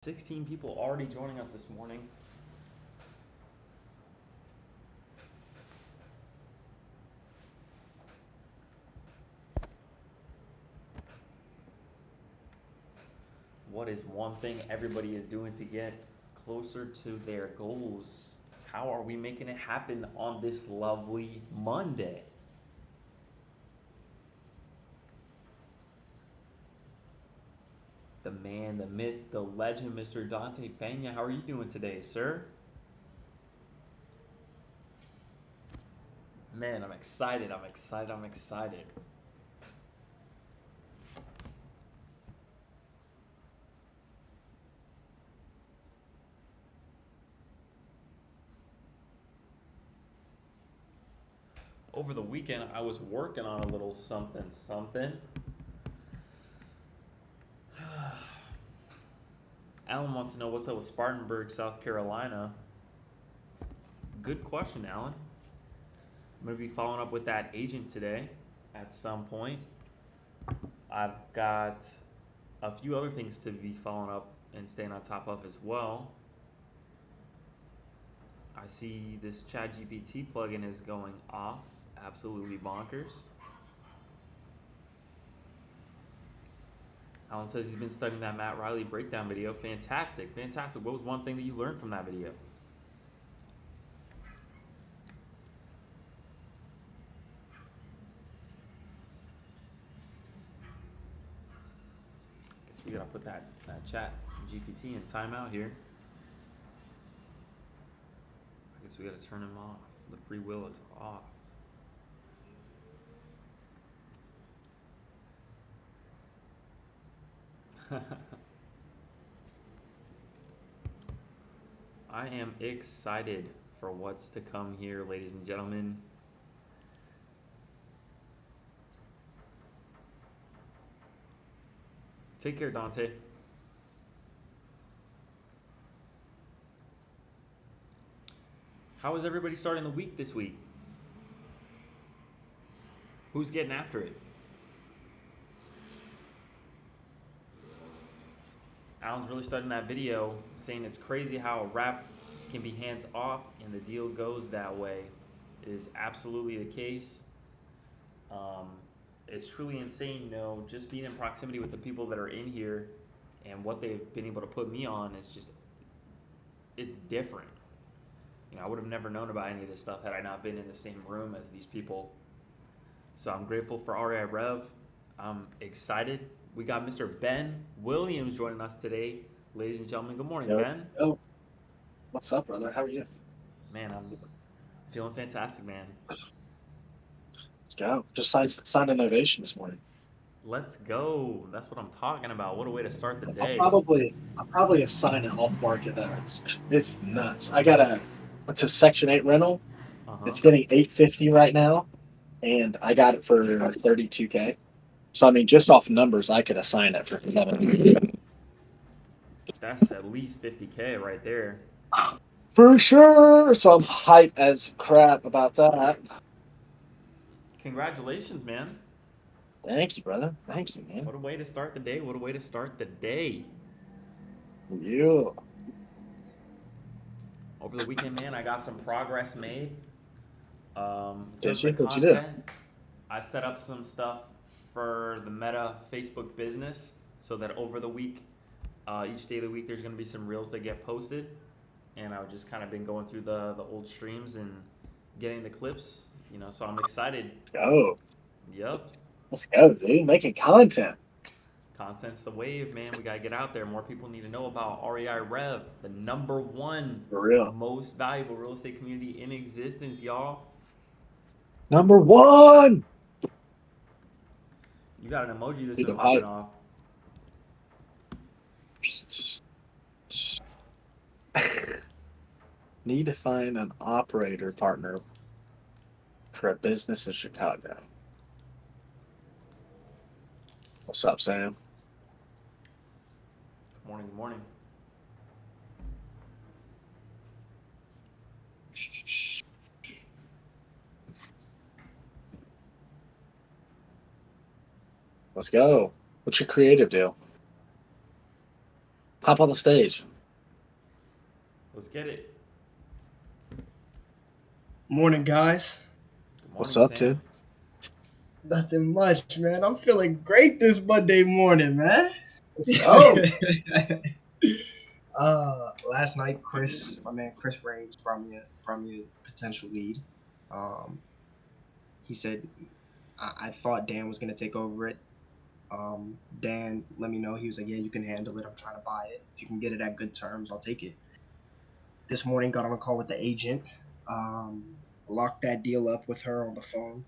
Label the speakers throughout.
Speaker 1: 16 people already joining us this morning. What is one thing everybody is doing to get closer to their goals? How are we making it happen on this lovely Monday? The man, the myth, the legend, Mr. Dante Pena. How are you doing today, sir? Man, I'm excited. Over the weekend, I was working on a little something. Alan wants to know what's up with Spartanburg, South Carolina. Good question, Alan. I'm going to be following up with that agent today at some point. I've got a few other things to be following up and staying on top of as well. I see this ChatGPT plugin is going off. Absolutely bonkers. Alan says he's been studying that Matt Riley breakdown video. Fantastic. What was one thing that you learned from that video? Guess we gotta put that chat GPT in timeout here. I guess we gotta turn him off. The free will is off. I am excited for what's to come here, ladies and gentlemen. Take care, Dante. How is everybody starting the week this week? Who's getting after it? Alan's really studying that video, saying it's crazy how a rap can be hands off and the deal goes that way. It is absolutely the case. It's truly insane, just being in proximity with the people that are in here and what they've been able to put me on is just, it's different. I would have never known about any of this stuff had I not been in the same room as these people. So I'm grateful for REI Rev. I'm excited. We got Mr. Ben Williams joining us today, ladies and gentlemen. Good morning, Ben.
Speaker 2: Yo. What's up, brother? How are you?
Speaker 1: Man, I'm feeling fantastic, man.
Speaker 2: Let's go. Just signed an ovation this morning.
Speaker 1: Let's go. That's what I'm talking about. What a way to start the day.
Speaker 2: I'll probably assign it off market though. It's nuts. It's a Section 8 rental. It's getting $850 right now, and I got it for $32K. So I mean, just off numbers, I could assign it for $7.
Speaker 1: That's at least $50K right there.
Speaker 2: For sure. So I'm hyped as crap about that.
Speaker 1: Congratulations, man.
Speaker 2: Thank you, brother. Thank you, man.
Speaker 1: What a way to start the day.
Speaker 2: Yeah.
Speaker 1: Over the weekend, man, I got some progress made.
Speaker 2: What'd you do?
Speaker 1: I set up some stuff for the Meta Facebook business so that over the week, each day of the week, there's going to be some reels that get posted. And I've just kind of been going through the old streams and getting the clips, so I'm excited.
Speaker 2: Let's go.
Speaker 1: Yep.
Speaker 2: Let's go, dude. Making content.
Speaker 1: Content's the wave, man. We got to get out there. More people need to know about REI Rev, the #1
Speaker 2: For real.
Speaker 1: most valuable real estate community in existence, y'all.
Speaker 2: #1.
Speaker 1: You got an emoji that's been popping off.
Speaker 2: Need to find an operator partner for a business in Chicago. What's up, Sam?
Speaker 1: Good morning.
Speaker 2: Let's go. What's your creative deal? Hop on the stage.
Speaker 1: Let's get it.
Speaker 3: Morning, guys.
Speaker 1: Good
Speaker 2: What's
Speaker 1: morning,
Speaker 2: up,
Speaker 1: Sam.
Speaker 2: dude?
Speaker 3: Nothing much, man. I'm feeling great this Monday morning, man.
Speaker 2: Let's go.
Speaker 3: Last night, my man Chris Range brought me a potential lead. He said I thought Dan was gonna take over it. Dan let me know. He was like, "Yeah, you can handle it. I'm trying to buy it. If you can get it at good terms, I'll take it." This morning, got on a call with the agent. Locked that deal up with her on the phone.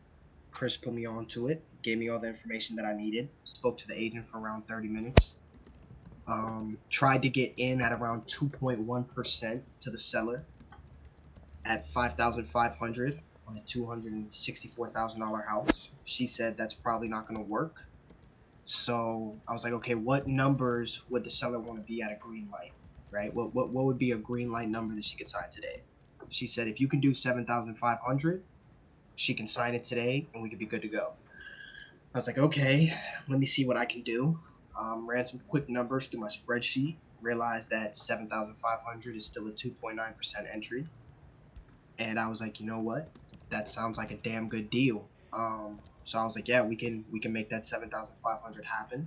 Speaker 3: Chris put me onto it, gave me all the information that I needed, spoke to the agent for around 30 minutes. Tried to get in at around 2.1% to the seller at $5,500 on a $264,000 house. She said that's probably not going to work. So I was like, okay, what numbers would the seller want to be at a green light, right? What would be a green light number that she could sign today? She said, if you can do 7,500, she can sign it today and we could be good to go. I was like, okay, let me see what I can do. Ran some quick numbers through my spreadsheet, realized that 7,500 is still a 2.9% entry. And I was like, you know what? That sounds like a damn good deal. So I was like, yeah, we can make that 7,500 happen.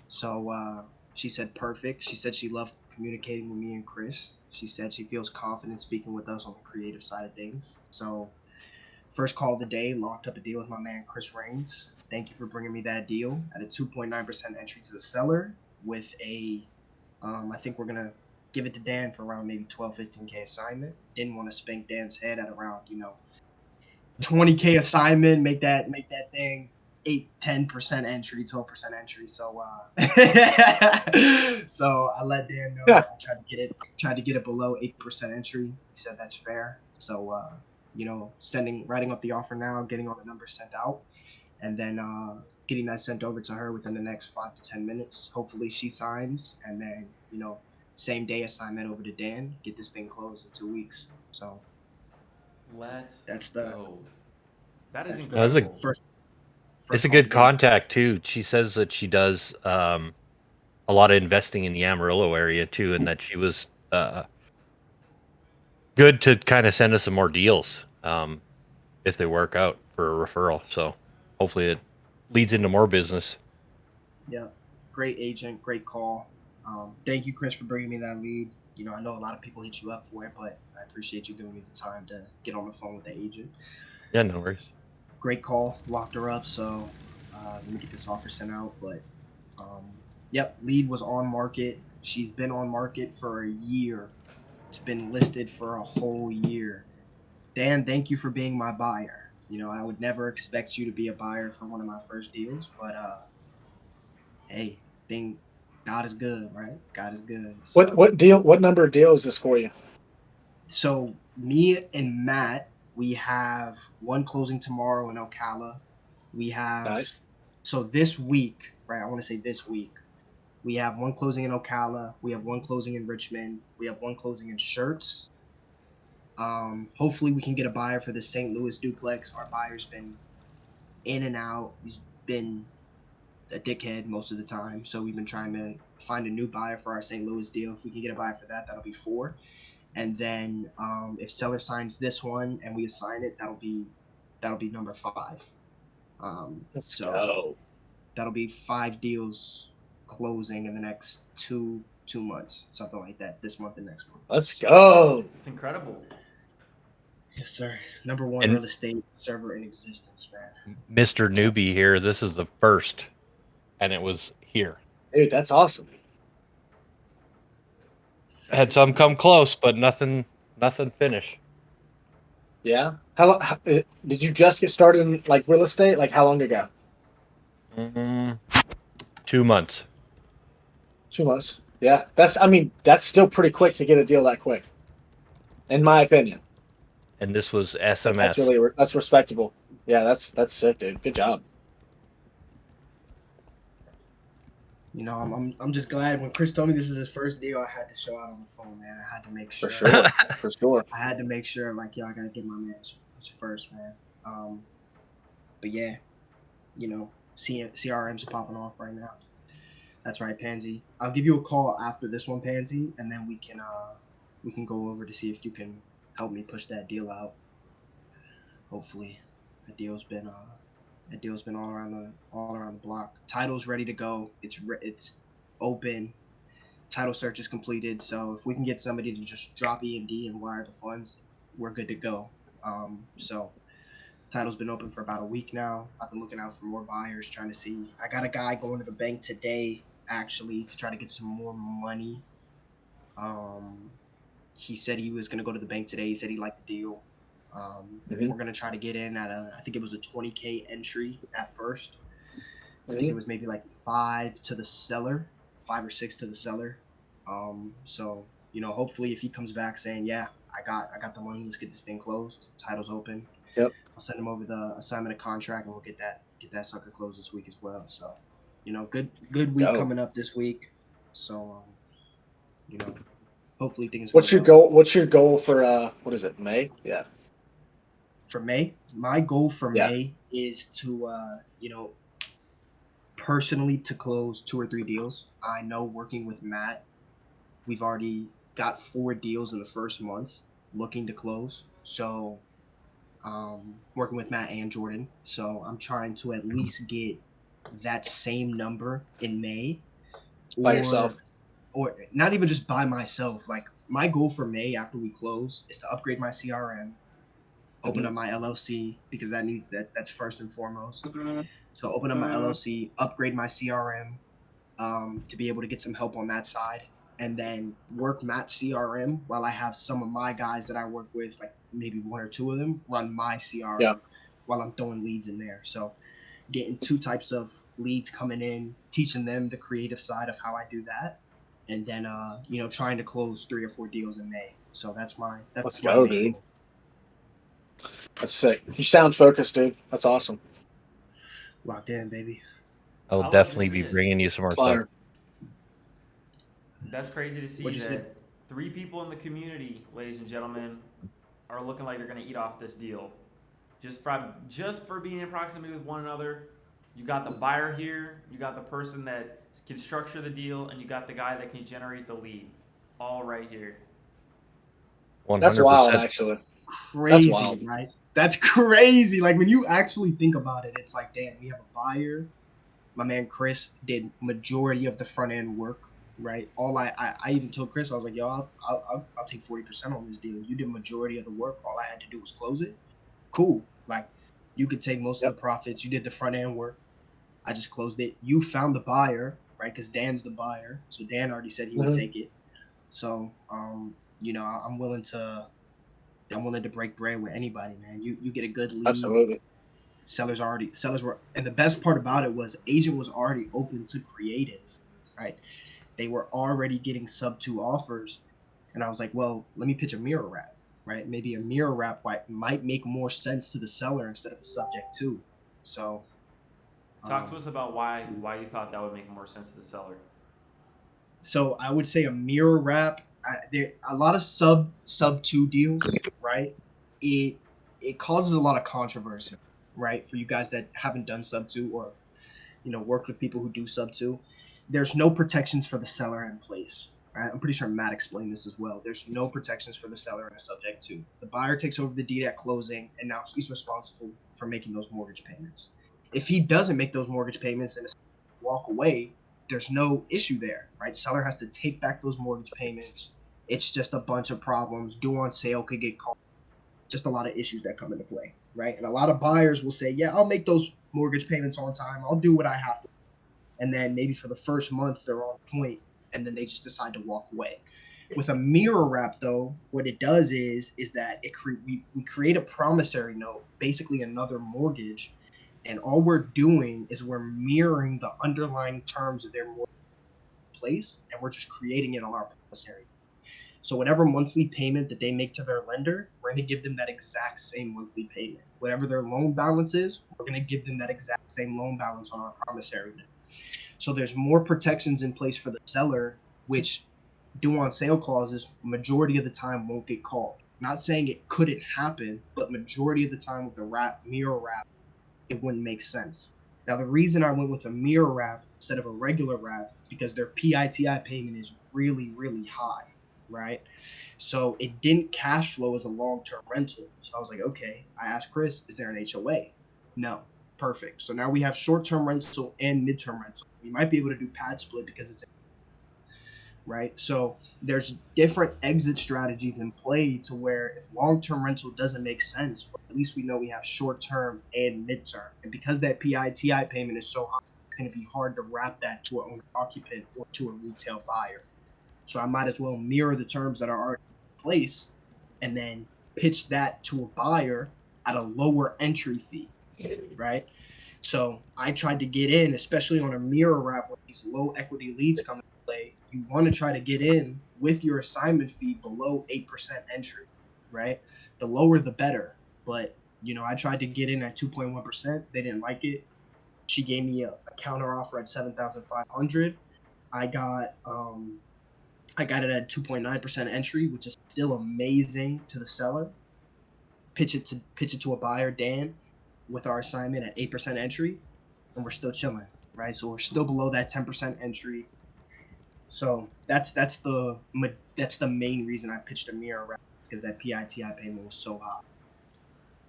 Speaker 3: So she said perfect. She said she loved communicating with me and Chris. She said she feels confident speaking with us on the creative side of things. So first call of the day, locked up a deal with my man Chris Rains. Thank you for bringing me that deal at a 2.9% entry to the seller with a, I think we're going to give it to Dan for around maybe 12, 15K assignment. Didn't want to spank Dan's head at around, 20K assignment, make that thing 8-10% entry, 12% entry. So so I let Dan know.
Speaker 2: Yeah.
Speaker 3: I tried to get it below 8% entry. He said that's fair. So writing up the offer now, getting all the numbers sent out, and then getting that sent over to her within the next 5 to 10 minutes. Hopefully she signs, and then same day assignment over to Dan, get this thing closed in 2 weeks. So
Speaker 1: Let's
Speaker 3: that's the
Speaker 1: go. That is
Speaker 3: that's the
Speaker 1: incredible.
Speaker 3: first
Speaker 4: It's a
Speaker 3: call
Speaker 4: good
Speaker 3: of the day.
Speaker 4: contact too. She says that she does a lot of investing in the Amarillo area too, and that she was good to kind of send us some more deals if they work out for a referral. So hopefully it leads into more business.
Speaker 3: Yeah, great agent, great call. Thank you, Chris, for bringing me that lead. I know a lot of people hit you up for it, but I appreciate you giving me the time to get on the phone with the agent.
Speaker 4: Yeah, no worries.
Speaker 3: Great call, locked her up. So let me get this offer sent out. But yep, lead was on market. She's been on market for a year. It's been listed for a whole year. Dan, thank you for being my buyer. I would never expect you to be a buyer for one of my first deals, but hey, God is good, right? God is good. So,
Speaker 2: What number of deal is this for you?
Speaker 3: so me and Matt, we have one closing tomorrow in Ocala. We have
Speaker 2: Nice.
Speaker 3: So this week, right? I want to say this week. We have one closing in Ocala. We have one closing in Richmond. We have one closing in Shirts. Hopefully we can get a buyer for the St. Louis duplex. Our buyer's been in and out. He's been a dickhead most of the time. So we've been trying to find a new buyer for our St. Louis deal. If we can get a buyer for that, that'll be 4. And then if seller signs this one and we assign it, that'll be number 5.
Speaker 2: Let's
Speaker 3: So
Speaker 2: go.
Speaker 3: that'll be 5 deals closing in the next two months, something like that. This month and next month.
Speaker 2: Let's go.
Speaker 1: It's incredible.
Speaker 3: Yes, sir. Number 1
Speaker 4: And-
Speaker 3: real estate server in existence, man.
Speaker 4: Mr. Newbie here, this is the first, and it was here.
Speaker 2: Dude, that's awesome.
Speaker 4: Had some come close, but nothing finished.
Speaker 2: Yeah. How did you just get started in like real estate? Like how long ago?
Speaker 4: 2 months.
Speaker 2: 2 months. Yeah. That's still pretty quick to get a deal that quick. In my opinion.
Speaker 4: And this was SMS.
Speaker 2: That's respectable. Yeah, that's sick, dude. Good job.
Speaker 3: I'm just glad when Chris told me this is his first deal, I had to show out on the phone, man. I had to make sure.
Speaker 2: For sure. For sure.
Speaker 3: I had to make sure, like, I gotta get my man his first, man. But yeah, CRM's popping off right now. That's right, Pansy. I'll give you a call after this one, Pansy, and then we can go over to see if you can help me push that deal out. Hopefully, the deal's been all around the block. Title's ready to go. It's open. Title search is completed. So if we can get somebody to just drop E&D and wire the funds, we're good to go. So title's been open for about a week now. I've been looking out for more buyers, trying to see. I got a guy going to the bank today, actually, to try to get some more money. He said he was going to go to the bank today. He said he liked the deal. We're going to try to get in at I think it was a 20K entry at first. I think it was maybe like 5 to the seller, 5 or 6 to the seller. So, hopefully if he comes back saying, yeah, I got the money, let's get this thing closed, title's open.
Speaker 2: Yep.
Speaker 3: I'll send him over the assignment of contract and we'll get that sucker closed this week as well. So, good week coming up this week. So, hopefully things
Speaker 2: What's
Speaker 3: go
Speaker 2: your
Speaker 3: well.
Speaker 2: goal? What's your goal for what is it, May? Yeah.
Speaker 3: For May, my goal for
Speaker 2: Yeah.
Speaker 3: May is to personally to close 2 or 3 deals. I know working with Matt, we've already got 4 deals in the first month looking to close. So working with Matt and Jordan. So I'm trying to at least get that same number in May.
Speaker 2: By yourself.
Speaker 3: Or not even just by myself. Like my goal for May after we close is to upgrade my CRM, open up my LLC because that's first and foremost. So open up my LLC, upgrade my CRM to be able to get some help on that side, and then work Matt's CRM while I have some of my guys that I work with, like maybe 1 or 2 of them, run my CRM while I'm throwing leads in there. So getting 2 types of leads coming in, teaching them the creative side of how I do that, and then trying to close 3 or 4 deals in May. So that's my
Speaker 2: Let's
Speaker 3: my
Speaker 2: go,
Speaker 3: main
Speaker 2: dude.
Speaker 3: goal.
Speaker 2: That's sick. You sound focused, dude. That's awesome.
Speaker 3: Locked in, baby.
Speaker 4: I will
Speaker 1: love to
Speaker 4: definitely
Speaker 1: see
Speaker 4: be
Speaker 1: it.
Speaker 4: bringing you some more stuff.
Speaker 2: Fire.
Speaker 1: That's crazy to see
Speaker 3: What'd you say?
Speaker 1: that 3 people in the community, ladies and gentlemen, are looking like they're going to eat off this deal. Just for being in proximity with one another. You got the buyer here, you got the person that can structure the deal, and you got the guy that can generate the lead. All right here.
Speaker 4: 100%.
Speaker 2: That's wild, actually.
Speaker 3: Crazy,
Speaker 2: That's wild.
Speaker 3: right? That's crazy. Like when you actually think about it, it's like, damn, we have a buyer. My man Chris did majority of the front end work, right? I even told Chris, I was like, yo, I'll take 40% on this deal. You did majority of the work. All I had to do was close it. Cool. Like you could take most of the profits. You did the front end work. I just closed it. You found the buyer, right? Because Dan's the buyer. So Dan already said he would take it. So I'm willing to break bread with anybody, man. You get a good lead.
Speaker 2: Absolutely.
Speaker 3: Sellers were, and the best part about it was agent was already open to creative, right? They were already getting sub 2 offers. And I was like, well, let me pitch a mirror wrap, right? Maybe a mirror wrap might make more sense to the seller instead of a subject to. So
Speaker 1: talk to us about why you thought that would make more sense to the seller.
Speaker 3: So I would say a mirror wrap. There a lot of sub 2 deals, right? It causes a lot of controversy, right? For you guys that haven't done sub 2 or worked with people who do sub 2, there's no protections for the seller in place. Right? I'm pretty sure Matt explained this as well. There's no protections for the seller in a subject 2. The buyer takes over the deed at closing, and now he's responsible for making those mortgage payments. If he doesn't make those mortgage payments and walk away, there's no issue there, right? Seller has to take back those mortgage payments. It's just a bunch of problems. Due on sale could get caught. Just a lot of issues that come into play, right? And a lot of buyers will say, yeah, I'll make those mortgage payments on time. I'll do what I have to. And then maybe for the first month, they're on point, and then they just decide to walk away. With a mirror wrap, though, what it does is that we create a promissory note, basically another mortgage, and all we're doing is we're mirroring the underlying terms of their mortgage place, and we're just creating it on our promissory. So whatever monthly payment that they make to their lender, we're going to give them that exact same monthly payment. Whatever their loan balance is, we're going to give them that exact same loan balance on our promissory note. So there's more protections in place for the seller, which due on sale clauses majority of the time won't get called. Not saying it couldn't happen, but majority of the time with a mirror wrap, it wouldn't make sense. Now, the reason I went with a mirror wrap instead of a regular REV because their PITI payment is really, really high, right? So it didn't cash flow as a long-term rental. So I was like, okay. I asked Chris, is there an HOA? No. Perfect. So now we have short-term rental and midterm rental. We might be able to do pad split because it's right. So there's different exit strategies in play to where if long-term rental doesn't make sense, at least we know we have short-term and midterm. And because that PITI payment is so high, it's going to be hard to wrap that to an owner occupant or to a retail buyer. So I might as well mirror the terms that are already in place and then pitch that to a buyer at a lower entry fee, right? So I tried to get in, especially on a mirror wrap when these low equity leads come into play. You want to try to get in with your assignment fee below 8% entry, right? The lower the better. But, I tried to get in at 2.1%. They didn't like it. She gave me a counter offer at 7,500. I got it at 2.9% entry, which is still amazing to the seller. Pitch it to a buyer, Dan, with our assignment at 8% entry, and we're still chilling, right? So we're still below that 10% entry. So that's the main reason I pitched a mirror wrap, because that PITI payment was so high.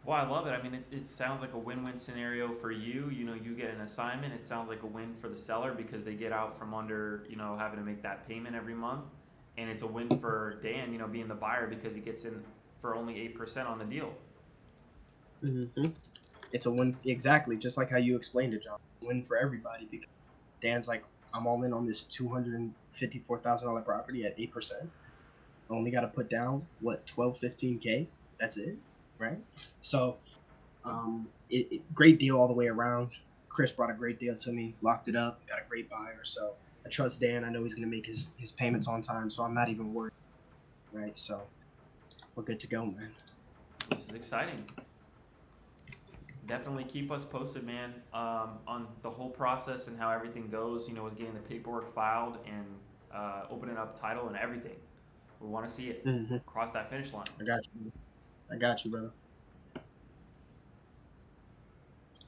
Speaker 1: Well, I love it. I mean, it sounds like a win-win scenario for you. You get an assignment. It sounds like a win for the seller because they get out from under, having to make that payment every month. And it's a win for Dan, being the buyer because he gets in for only 8% on the deal.
Speaker 3: Mm-hmm. It's a win, exactly, just like how you explained it, John. Win for everybody because Dan's like, I'm all in on this $254,000 property at 8%. I only got to put down, 12, 15K? That's it, right? So, great deal all the way around. Chris brought a great deal to me, locked it up, got a great buyer. So I trust Dan. I know he's going to make his payments on time, so I'm not even worried, right? So we're good to go, man.
Speaker 1: This is exciting. Definitely keep us posted, man, on the whole process and how everything goes, with getting the paperwork filed and opening up title and everything. We want to see it cross that finish line.
Speaker 3: I got you, brother.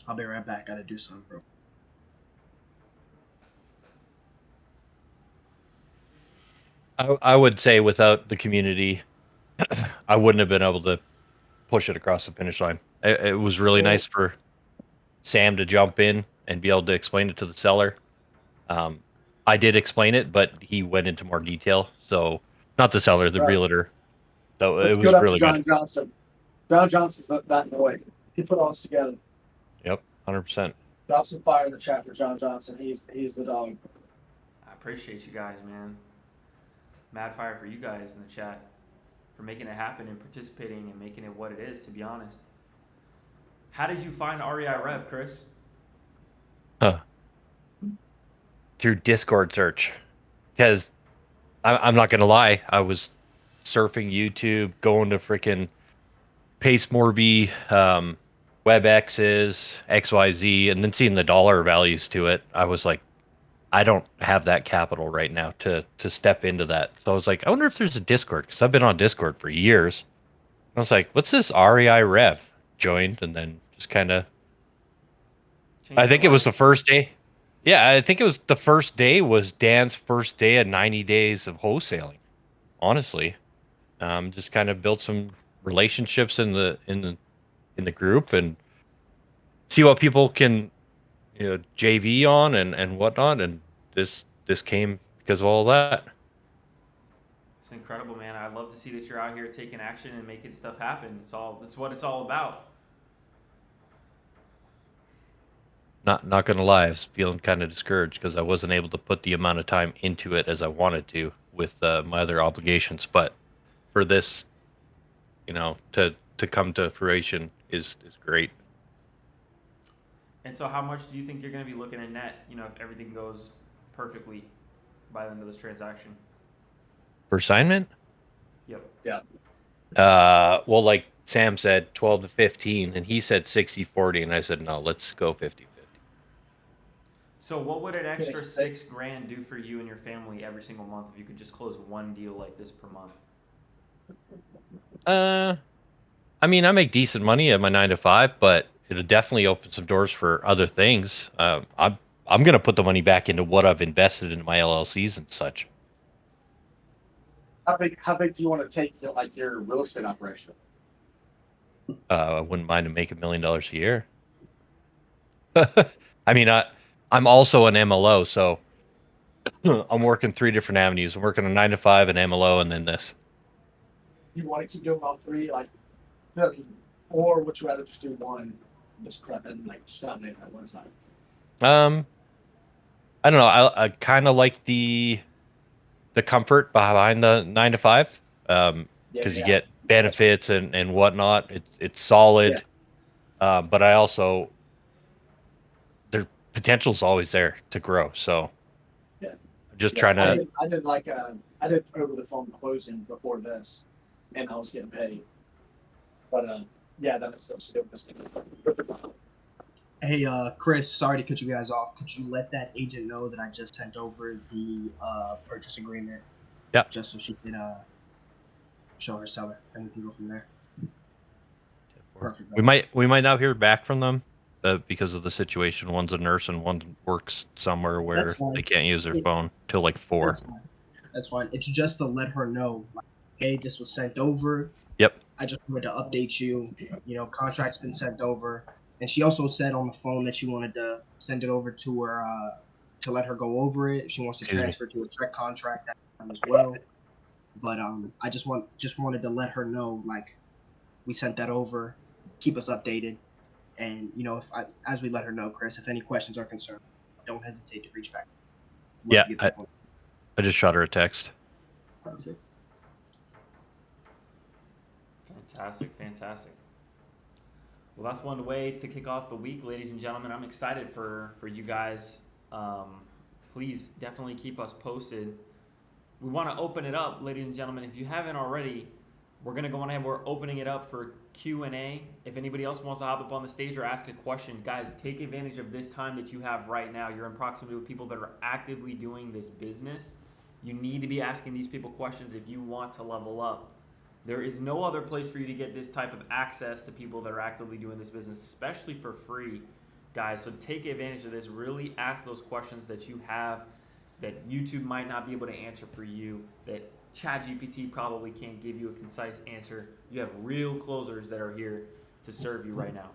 Speaker 3: I'll be right back. Gotta do something, bro.
Speaker 4: I would say without the community, I wouldn't have been able to push it across the finish line. It was really nice for Sam to jump in and be able to explain it to the seller. I did explain it, but he went into more detail. So not the seller, the realtor. So
Speaker 2: Let's
Speaker 4: it was really
Speaker 2: John
Speaker 4: good.
Speaker 2: Johnson. John Johnson's not that in the way. He put all this together.
Speaker 4: Yep, 100%.
Speaker 2: Drop some fire in the chat for John Johnson. He's the dog.
Speaker 1: I appreciate you guys, man. Mad fire for you guys in the chat for making it happen and participating and making it what it is, to be honest. How did you find REI Rev, Chris?
Speaker 4: Through Discord search. Because I'm not going to lie, I was surfing YouTube, going to freaking Pace Morby, WebX's, XYZ, and then seeing the dollar values to it. I was like, I don't have that capital right now to step into that. So I was like, I wonder if there's a Discord, because I've been on Discord for years. I was like, what's this REI Rev? Joined, and then just kind of, I think it was the first day. Yeah, I think it was the first day was Dan's first day at 90 days of wholesaling. Honestly, just kind of built some relationships in the group and see what people can, JV on and whatnot. And this came because of all that.
Speaker 1: It's incredible, man. I love to see that you're out here taking action and making stuff happen. It's what it's all about.
Speaker 4: Not gonna lie, I was feeling kind of discouraged because I wasn't able to put the amount of time into it as I wanted to with my other obligations. But for this, to come to fruition is great.
Speaker 1: And so, how much do you think you're going to be looking at net? If everything goes perfectly by the end of this transaction.
Speaker 4: For assignment?
Speaker 1: Yep.
Speaker 2: Yeah.
Speaker 4: Well, like Sam said, 12 to 15, and he said 60-40, and I said no, let's go 50-50.
Speaker 1: So what would an extra $6,000 do for you and your family every single month if you could just close one deal like this per month?
Speaker 4: I mean, I make decent money at my 9 to 5, but it'll definitely open some doors for other things. I'm I'm gonna put the money back into what I've invested in my LLCs and such.
Speaker 2: How big do you want to take your real estate operation?
Speaker 4: I wouldn't mind to make $1 million a year. I mean, I'm also an MLO, so I'm working 3 different avenues. I'm working a 9 to 5, an MLO, and then this.
Speaker 2: You want to keep doing all three, or would you rather just do one, just crap and just dominate that one side?
Speaker 4: I don't know. I kind of like the comfort behind the 9 to 5, because you get benefits and whatnot. It's solid, but I also their potential's always there to grow. So
Speaker 2: Yeah.
Speaker 4: I'm just trying to.
Speaker 2: I did over the phone closing before this, and I was getting paid. But that's still this.
Speaker 3: Hey, Chris, sorry to cut you guys off. Could you let that agent know that I just sent over the purchase agreement?
Speaker 4: Yeah.
Speaker 3: Just so she can show her seller, and we can go from there. Perfect.
Speaker 4: We might not hear back from them because of the situation. One's a nurse and one works somewhere where they can't use their phone till like 4.
Speaker 3: That's fine. It's just to let her know, hey, this was sent over.
Speaker 4: Yep.
Speaker 3: I just wanted to update you. Contract's been sent over. And she also said on the phone that she wanted to send it over to her to let her go over it. If she wants to transfer to a check contract as well. But I just wanted to let her know, we sent that over. Keep us updated. And as we let her know, Chris, if any questions or concerns, don't hesitate to reach back.
Speaker 4: I just shot her a text.
Speaker 3: Perfect.
Speaker 1: Fantastic. Well, that's one way to kick off the week, ladies and gentlemen. I'm excited for you guys. Please definitely keep us posted. We want to open it up, ladies and gentlemen. If you haven't already, we're going to go on ahead. We're opening it up for Q&A. If anybody else wants to hop up on the stage or ask a question, guys, take advantage of this time that you have right now. You're in proximity with people that are actively doing this business. You need to be asking these people questions if you want to level up. There is no other place for you to get this type of access to people that are actively doing this business, especially for free, guys. So take advantage of this. Really ask those questions that you have that YouTube might not be able to answer for you, that ChatGPT probably can't give you a concise answer. You have real closers that are here to serve you right now.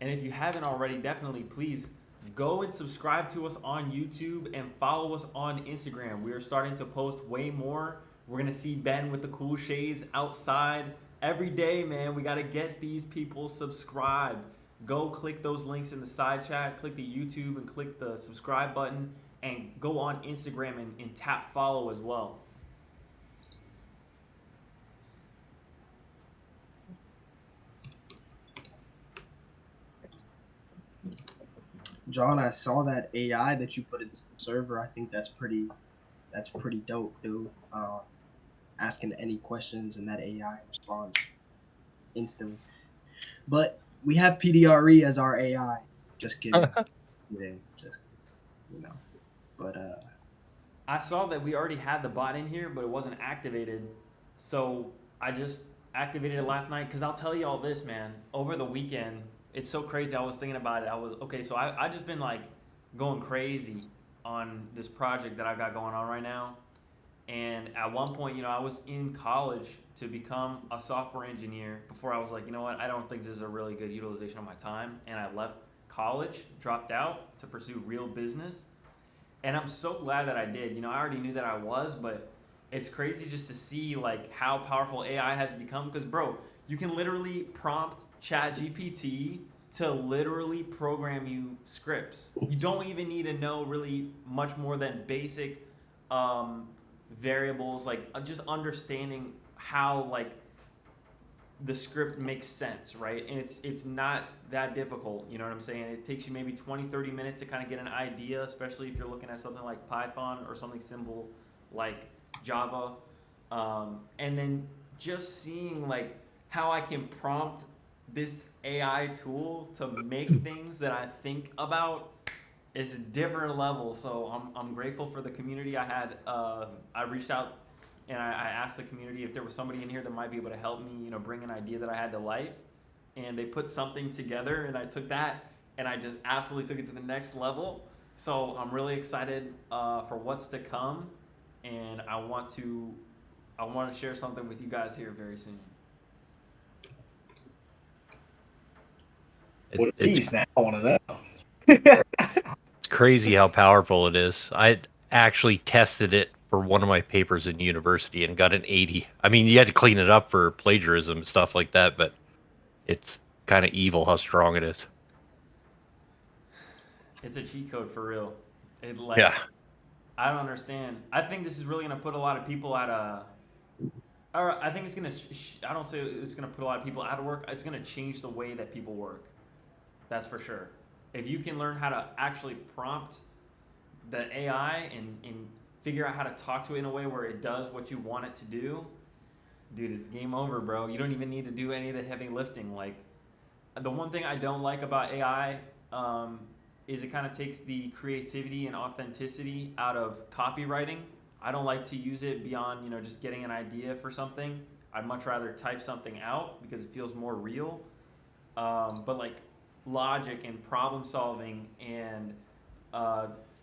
Speaker 1: And if you haven't already, definitely please go and subscribe to us on YouTube and follow us on Instagram. We are starting to post way more. We're going to see Ben with the cool shades outside every day, man. We got to get these people subscribed. Go click those links in the side chat, click the YouTube and click the subscribe button, and go on Instagram and tap follow as well.
Speaker 3: John, I saw that AI that you put into the server. I think that's pretty dope, dude. Asking any questions and that AI responds instantly. But we have PDRE as our AI. Just kidding. But
Speaker 1: I saw that we already had the bot in here, but it wasn't activated. So I just activated it last night because I'll tell you all this, man. Over the weekend, it's so crazy. I was thinking about it. So I just been going crazy on this project that I've got going on right now. And at one point, I was in college to become a software engineer before I was like, you know what, I don't think this is a really good utilization of my time. And I left college, dropped out to pursue real business. And I'm so glad that I did. I already knew that I was, but it's crazy just to see how powerful AI has become. Because, bro, you can literally prompt ChatGPT to literally program you scripts. You don't even need to know really much more than basic variables, just understanding how the script makes sense, right? And it's not that difficult, you know what I'm saying? It takes you maybe 20-30 minutes to kind of get an idea, especially if you're looking at something like Python or something simple like Java. And then just seeing how I can prompt this AI tool to make things that I think about is a different level. So I'm grateful for the community I had. I reached out and I asked the community if there was somebody in here that might be able to help me, bring an idea that I had to life. and they put something together, and I took that and I just absolutely took it to the next level. So I'm really excited for what's to come, and I want to share something with you guys here very soon.
Speaker 2: What are
Speaker 4: It's
Speaker 2: these now? I want to know.
Speaker 4: It's crazy how powerful it is. I actually tested it for one of my papers in university and got an 80. I mean, you had to clean it up for plagiarism and stuff like that, but it's kind of evil how strong it is.
Speaker 1: It's a cheat code for real. It like
Speaker 4: Yeah.
Speaker 1: I don't understand. I think this is really gonna put a lot of people at a. Or I think it's gonna. I don't say it's gonna put a lot of people out of work. It's gonna change the way that people work. That's for sure. If you can learn how to actually prompt the AI and figure out how to talk to it in a way where it does what you want it to do, dude, it's game over, bro. You don't even need to do any of the heavy lifting. Like, the one thing I don't like about AI is it kind of takes the creativity and authenticity out of copywriting. I don't like to use it beyond, just getting an idea for something. I'd much rather type something out because it feels more real. But like logic and problem solving and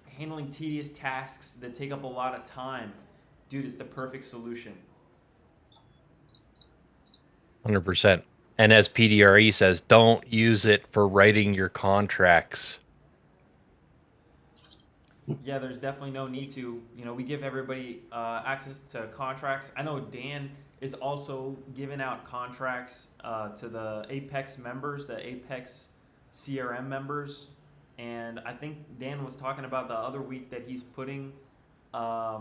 Speaker 1: handling tedious tasks that take up a lot of time, dude, it's the perfect solution.
Speaker 4: 100%. And as PDRE says, don't use it for writing your contracts.
Speaker 1: Yeah, there's definitely no need to. We give everybody access to contracts. I know Dan is also giving out contracts to the Apex members, the Apex CRM members. And I think Dan was talking about the other week that he's putting a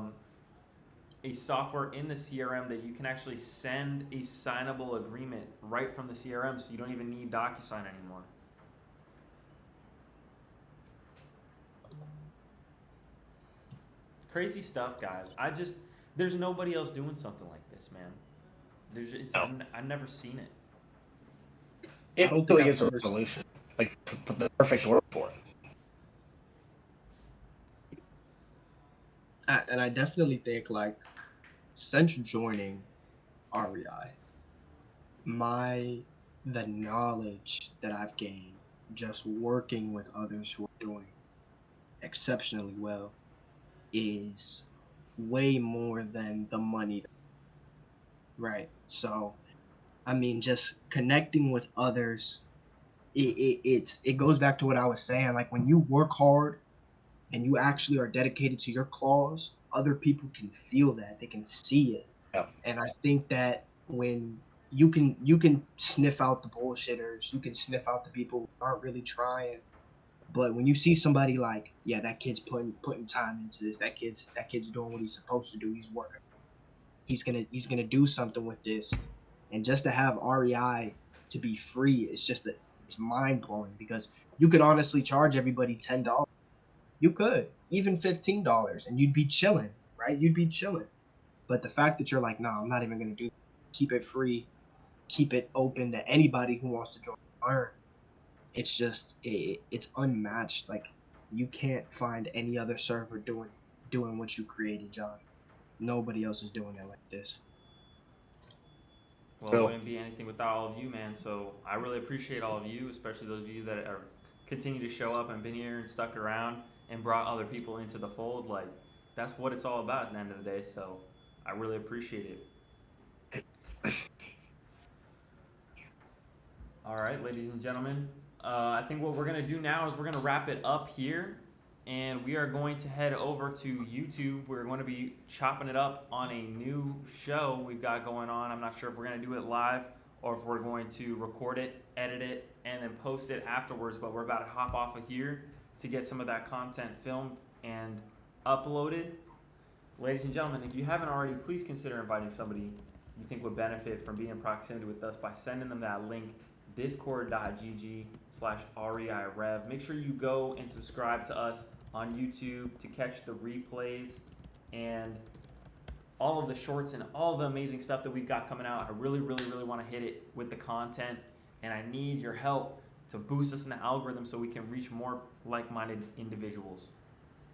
Speaker 1: software in the CRM that you can actually send a signable agreement right from the CRM, so you don't even need DocuSign anymore. Crazy stuff, guys. There's nobody else doing something like this, man. I've never seen it.
Speaker 2: It
Speaker 3: I don't think
Speaker 2: really
Speaker 3: I've
Speaker 2: is a
Speaker 3: ever
Speaker 2: revolution. Like, it's the perfect word for it.
Speaker 3: and I definitely think like since joining REI, the knowledge that I've gained just working with others who are doing exceptionally well is way more than the money, right? So I mean, just connecting with others, it goes back to what I was saying. Like when you work hard and you actually are dedicated to your cause, other people can feel that, they can see it.
Speaker 2: Yeah.
Speaker 3: And I think that when you can sniff out the bullshitters, you can sniff out the people who aren't really trying. But when you see somebody like, yeah, that kid's putting time into this, that kid's doing what he's supposed to do, he's working, he's gonna do something with this. And just to have REI to be free, it's mind blowing because you could honestly charge everybody $10. You could even $15, and you'd be chilling, right? You'd be chilling. But the fact that you're like, no, I'm not even gonna do that. Keep it free, keep it open to anybody who wants to join and learn. It's unmatched. Like you can't find any other server doing what you created, John. Nobody else is doing it like this.
Speaker 1: Well, it
Speaker 2: Cool.
Speaker 1: wouldn't be anything without all of you, man. So I really appreciate all of you, especially those of you that are continue to show up and been here and stuck around and brought other people into the fold. Like, that's what it's all about at the end of the day. So I really appreciate it. All right, ladies and gentlemen. I think what we're gonna do now is we're gonna wrap it up here, and we are going to head over to YouTube. We're going to be chopping it up on a new show we've got going on. I'm not sure if we're gonna do it live or if we're going to record it, edit it, and then post it afterwards. But we're about to hop off of here to get some of that content filmed and uploaded. Ladies and gentlemen, if you haven't already, please consider inviting somebody you think would benefit from being in proximity with us by sending them that link, discord.gg/REIRev. Make sure you go and subscribe to us on YouTube to catch the replays and all of the shorts and all the amazing stuff that we've got coming out. I really, really, really want to hit it with the content, and I need your help to boost us in the algorithm so we can reach more like-minded individuals.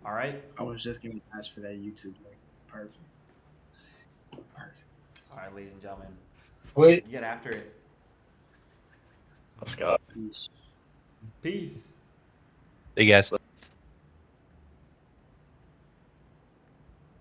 Speaker 1: All right?
Speaker 3: I was just gonna ask for that YouTube link. Perfect.
Speaker 1: All right, ladies and gentlemen.
Speaker 2: Wait,
Speaker 1: Get after it.
Speaker 2: Let's go.
Speaker 3: Peace.
Speaker 1: Peace.
Speaker 4: Hey guys.